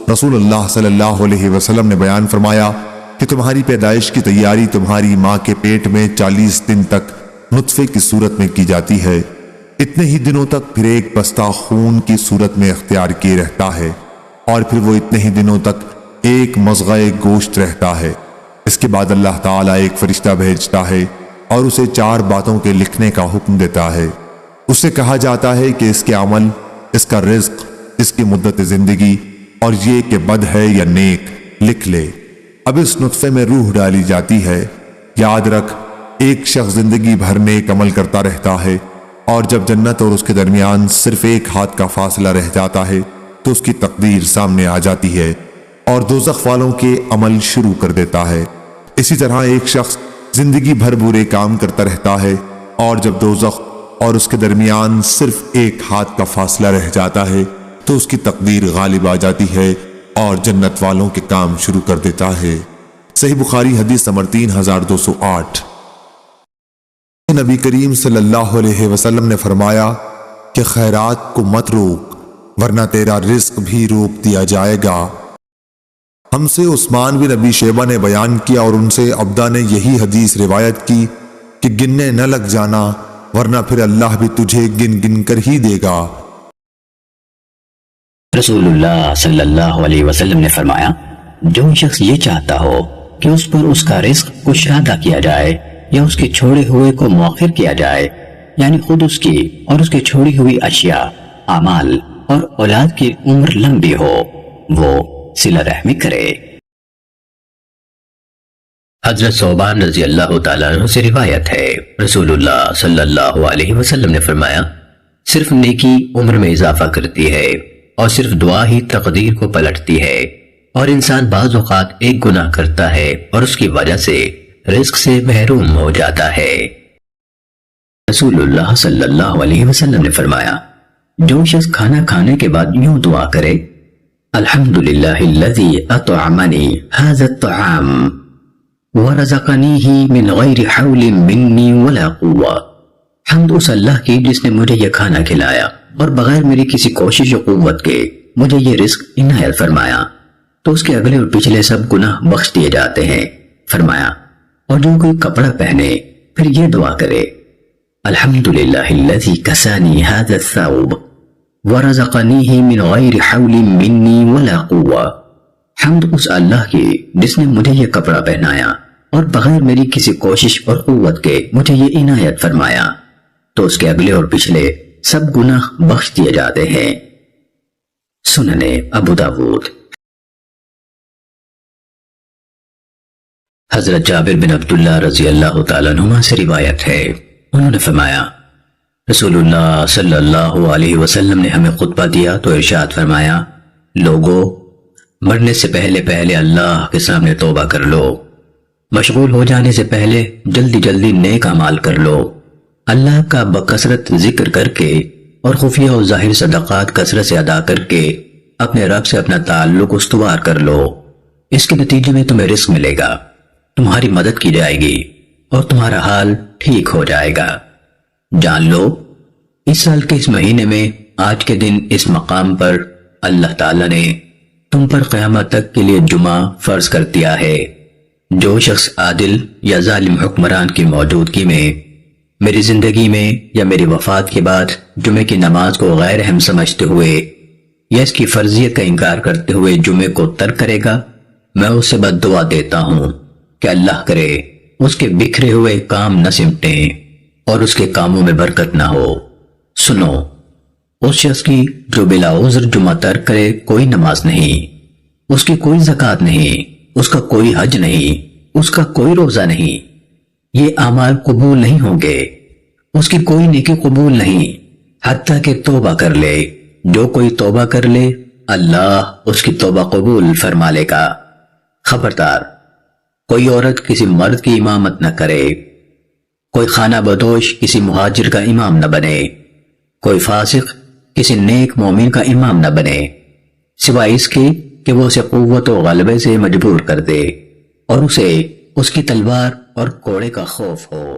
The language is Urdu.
رسول اللہ صلی اللہ علیہ وسلم نے بیان فرمایا کہ تمہاری پیدائش کی تیاری تمہاری ماں کے پیٹ میں 40 دن تک نطفے کی صورت میں کی جاتی ہے۔ اتنے ہی دنوں تک پھر ایک بستہ خون کی صورت میں اختیار کیے رہتا ہے، اور پھر وہ اتنے ہی دنوں تک ایک مضغہ گوشت رہتا ہے۔ اس کے بعد اللہ تعالیٰ ایک فرشتہ بھیجتا ہے اور اسے 4 باتوں کے لکھنے کا حکم دیتا ہے۔ اس سے کہا جاتا ہے کہ اس کے عمل، اس کا رزق، اس کی مدت زندگی اور یہ کہ بد ہے یا نیک لکھ لے۔ اب اس نطفے میں روح ڈالی جاتی ہے۔ یاد رکھ، ایک شخص زندگی بھر نیک عمل کرتا رہتا ہے، اور جب جنت اور اس کے درمیان صرف ایک ہاتھ کا فاصلہ رہ جاتا ہے تو اس کی تقدیر سامنے آ جاتی ہے اور دوزخ والوں کے عمل شروع کر دیتا ہے۔ اسی طرح ایک شخص زندگی بھر برے کام کرتا رہتا ہے، اور جب دوزخ اور اس کے درمیان صرف ایک ہاتھ کا فاصلہ رہ جاتا ہے تو اس کی تقدیر غالب آ جاتی ہے اور جنت والوں کے کام شروع کر دیتا ہے۔ صحیح بخاری حدیث نمبر 3208۔ نبی کریم صلی اللہ علیہ وسلم نے فرمایا کہ خیرات کو مت روک، ورنہ تیرا رزق بھی روک دیا جائے گا۔ ہم سے عثمان بن ابی شیبہ نے بیان کیا اور ان سے عبدہ نے یہی حدیث روایت کی کہ گننے نہ لگ جانا، ورنہ پھر اللہ بھی تجھے گن گن کر ہی دے گا۔ رسول اللہ صلی اللہ علیہ وسلم نے فرمایا، جو شخص یہ چاہتا ہو کہ اس پر اس کا رزق کشادہ کیا جائے یا اس کے چھوڑے ہوئے کو مؤخر کیا جائے، یعنی خود اس کی اور اس کے چھوڑی ہوئی اشیاء، اعمال اور اولاد کی عمر لمبی ہو، وہ صلہ رحمی کرے۔ حضرت ثوبان رضی اللہ تعالیٰ عنہ سے روایت ہے، رسول اللہ صلی اللہ علیہ وسلم نے فرمایا، صرف نیکی عمر میں اضافہ کرتی ہے اور صرف دعا ہی تقدیر کو پلٹتی ہے، اور انسان بعض اوقات ایک گناہ کرتا ہے اور اس کی وجہ سے رزق سے محروم ہو جاتا ہے۔ رسول اللہ صلی اللہ علیہ وسلم نے فرمایا، جو شخص کھانا کھانے کے بعد یوں دعا کرے، الحمدللہ الذی اطعمنی ھذا الطعام ورزقنیہ من غیر حول منی ولا قوہ، حمد اس اللہ کی جس نے مجھے یہ کھانا کھلایا اور بغیر میری کسی کوشش و قوت کے مجھے یہ رزق عنایت فرمایا، تو اس کے اگلے اور پچھلے سب گناہ بخش دیے جاتے ہیں۔ فرمایا، اور جو کوئی کپڑا پہنے پھر یہ دعا کرے، الحمدللہ الذی کسانی ھذا الثوب ورزقنیہ من غیر حول منی ولا قوہ، حمد اس اللہ کی جس نے مجھے یہ کپڑا پہنایا اور بغیر میری کسی کوشش اور قوت کے مجھے یہ عنایت فرمایا، تو اس کے اگلے اور پچھلے سب گناہ بخش دیے جاتے ہیں۔ سنن ابو داود۔ حضرت جابر بن عبداللہ رضی اللہ تعالیٰ عنہما سے روایت ہے، انہوں نے فرمایا، رسول اللہ صلی اللہ علیہ وسلم نے ہمیں خطبہ دیا تو ارشاد فرمایا، لوگو، مرنے سے پہلے پہلے اللہ کے سامنے توبہ کر لو، مشغول ہو جانے سے پہلے جلدی جلدی نیک اعمال کر لو، اللہ کا بکثرت ذکر کر کے اور خفیہ و ظاہر صدقات کثرت سے ادا کر کے اپنے رب سے اپنا تعلق استوار کر لو، اس کے نتیجے میں تمہیں رزق ملے گا، تمہاری مدد کی جائے گی اور تمہارا حال ٹھیک ہو جائے گا۔ جان لو، اس سال کے اس مہینے میں آج کے دن اس مقام پر اللہ تعالیٰ نے تم پر قیامت تک کے لیے جمعہ فرض کر دیا ہے۔ جو شخص عادل یا ظالم حکمران کی موجودگی میں میری زندگی میں یا میری وفات کے بعد جمعے کی نماز کو غیر اہم سمجھتے ہوئے یا اس کی فرضیت کا انکار کرتے ہوئے جمعے کو ترک کرے گا، میں اسے بد دعا دیتا ہوں کہ اللہ کرے اس کے بکھرے ہوئے کام نہ سمٹیں اور اس کے کاموں میں برکت نہ ہو۔ سنو، اس شخص کی جو بلا عذر جمعہ ترک کرے کوئی نماز نہیں، اس کی کوئی زکوٰۃ نہیں، اس کا کوئی حج نہیں، اس کا کوئی روزہ نہیں، یہ اعمال قبول نہیں ہوں گے، اس کی کوئی نیکی قبول نہیں حتیٰ کہ توبہ کر لے۔ جو کوئی توبہ کر لے اللہ اس کی توبہ قبول فرما لے گا۔ خبردار، کوئی عورت کسی مرد کی امامت نہ کرے، کوئی خانہ بدوش کسی مہاجر کا امام نہ بنے، کوئی فاسق کسی نیک مومن کا امام نہ بنے، سوائے اس کے کہ وہ اسے قوت و غلبے سے مجبور کر دے اور اسے اس کی تلوار اور کوڑے کا خوف ہو۔